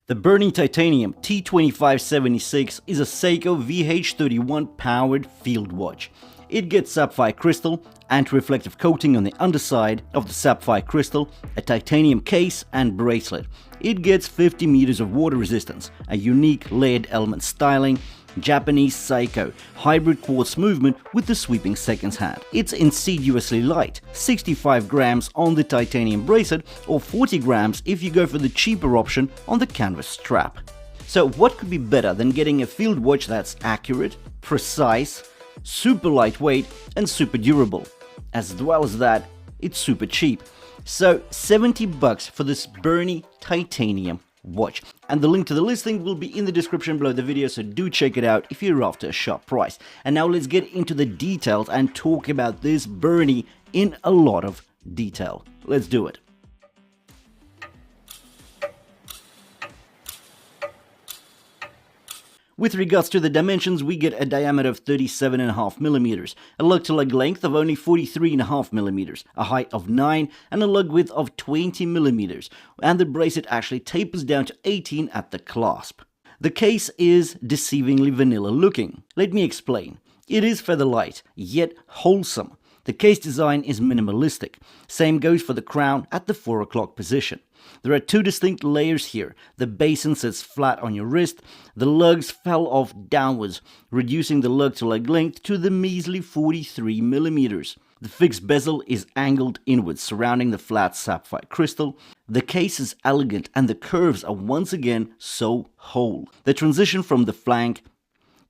The Berny Titanium T2576 is a Seiko VH31 powered field watch. It gets sapphire crystal, anti-reflective coating on the underside of the sapphire crystal, a titanium case and bracelet. It gets 50 meters of water resistance, a unique layered element styling, Japanese Seiko, hybrid quartz movement with the sweeping seconds hand. It's insidiously light, 65 grams on the titanium bracelet or 40 grams if you go for the cheaper option on the canvas strap. So what could be better than getting a field watch that's accurate, precise, super lightweight and super durable? As well as that, it's super cheap. So $70 for this Berny titanium watch, and the link to the listing will be in the description below the video, so do check it out if you're after a sharp price. And now let's get into the details and talk about this Berny in a lot of detail. Let's do it. With regards to the dimensions, we get a diameter of 37.5 millimeters, a lug-to-lug length of only 43.5 millimeters, a height of 9, and a lug width of 20 millimeters, and the bracelet actually tapers down to 18 at the clasp. The case is deceivingly vanilla looking. Let me explain. It is feather light, yet wholesome. The case design is minimalistic. Same goes for the crown at the 4 o'clock position. There are two distinct layers here. The basin sits flat on your wrist. The lugs fell off downwards, reducing the lug-to-lug length to the measly 43 millimeters. The fixed bezel is angled inwards, surrounding the flat sapphire crystal. The case is elegant and the curves are once again so whole. The transition from the flank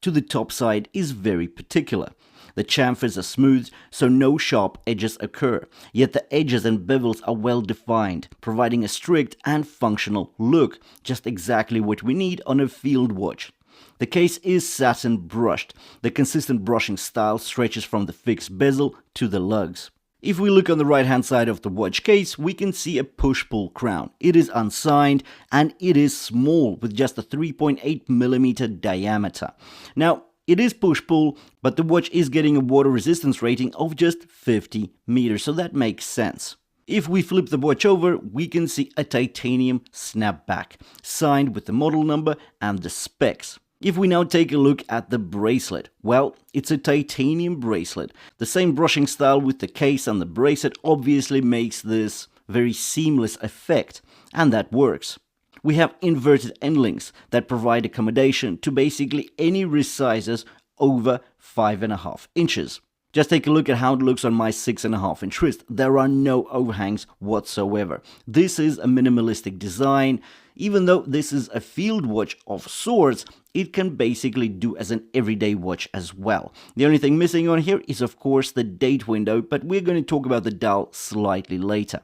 to the top side is very particular. The chamfers are smooth, so no sharp edges occur, yet the edges and bevels are well defined, providing a strict and functional look, just exactly what we need on a field watch. The case is satin brushed. The consistent brushing style stretches from the fixed bezel to the lugs. If we look on the right hand side of the watch case, we can see a push-pull crown. It is unsigned and it is small with just a 3.8 millimeter diameter. Now, it is push-pull, but the watch is getting a water resistance rating of just 50 meters, so that makes sense. If we flip the watch over, we can see a titanium snapback, signed with the model number and the specs. If we now take a look at the bracelet, well, it's a titanium bracelet. The same brushing style with the case and the bracelet obviously makes this very seamless effect, and that works. We have inverted end links that provide accommodation to basically any wrist sizes over 5.5 inches. Just take a look at how it looks on my 6.5 inch wrist. There are no overhangs whatsoever. This is a minimalistic design. Even though this is a field watch of sorts, it can basically do as an everyday watch as well. The only thing missing on here is of course the date window, but we're going to talk about the dial slightly later.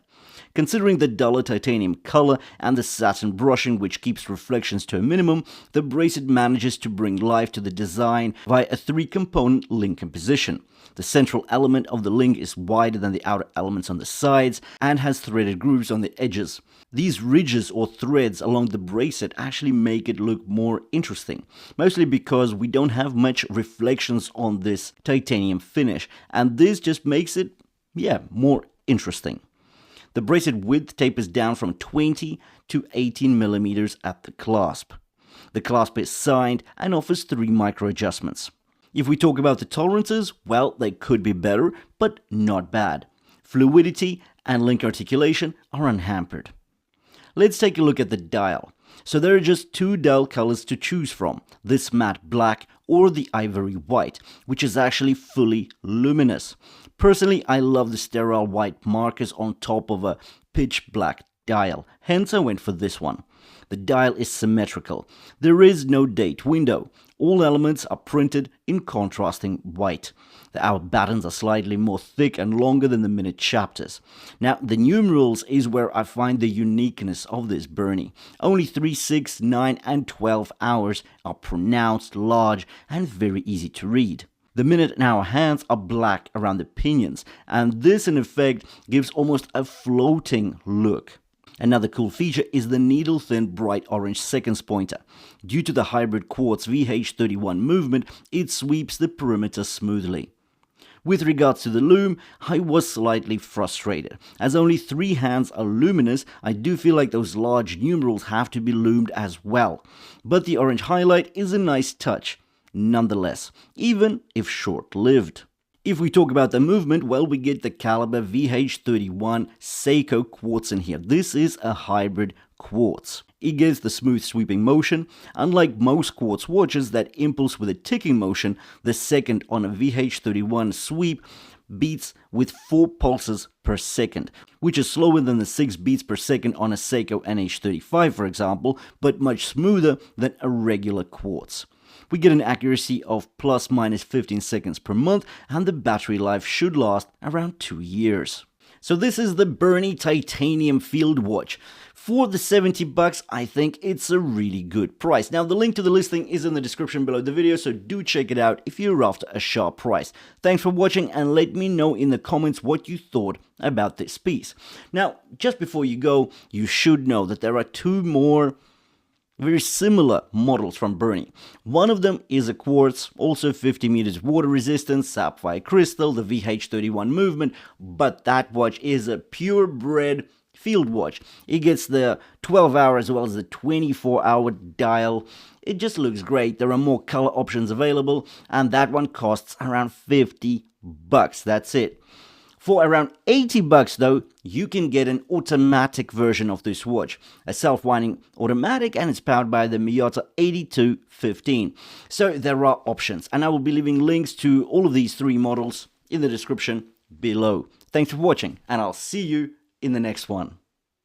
Considering the duller titanium color and the satin brushing which keeps reflections to a minimum, the bracelet manages to bring life to the design via a 3-component link composition. The central element of the link is wider than the outer elements on the sides and has threaded grooves on the edges. These ridges or threads along the bracelet actually make it look more interesting, mostly because we don't have much reflections on this titanium finish, and this just makes it, more interesting. The bracelet width tapers down from 20 to 18 millimeters at the clasp. The clasp is signed and offers 3 micro adjustments. If we talk about the tolerances, well, they could be better, but not bad. Fluidity and link articulation are unhampered. Let's take a look at the dial. So there are just 2 dial colors to choose from, this matte black or the ivory white, which is actually fully luminous. Personally, I love the sterile white markers on top of a pitch black dial, hence I went for this one. The dial is symmetrical. There is no date window. All elements are printed in contrasting white. The hour buttons are slightly more thick and longer than the minute chapters. Now, the numerals is where I find the uniqueness of this Berny. Only 3, 6, 9 and 12 hours are pronounced, large and very easy to read. The minute and hour hands are black around the pinions, and this in effect gives almost a floating look. Another cool feature is the needle-thin bright orange seconds pointer. Due to the hybrid quartz VH31 movement, it sweeps the perimeter smoothly. With regards to the lume, I was slightly frustrated. As only 3 hands are luminous, I do feel like those large numerals have to be lumed as well. But the orange highlight is a nice touch, nonetheless, even if short-lived. If we talk about the movement, well, we get the caliber VH31 Seiko quartz in here. This is a hybrid quartz. It gives the smooth sweeping motion. Unlike most quartz watches that impulse with a ticking motion, the second on a VH31 sweep beats with 4 pulses per second, which is slower than the 6 beats per second on a Seiko NH35, for example, but much smoother than a regular quartz. We get an accuracy of plus minus 15 seconds per month, and the battery life should last around 2 years. So this is the Berny Titanium Fieldwatch. For the $70, I think it's a really good price. Now, the link to the listing is in the description below the video, so do check it out if you're after a sharp price. Thanks for watching, and let me know in the comments what you thought about this piece. Now, just before you go, you should know that there are 2 more very similar models from Berny. One of them is a quartz, also 50 meters water resistance, sapphire crystal, the VH31 movement, but that watch is a purebred field watch. It gets the 12-hour as well as the 24-hour dial. It just looks great. There are more color options available, and that one costs around $50. That's it. For around $80 though, you can get an automatic version of this watch, a self-winding automatic, and it's powered by the Miyota 8215. So there are options, and I will be leaving links to all of these 3 models in the description below. Thanks for watching, and I'll see you in the next one.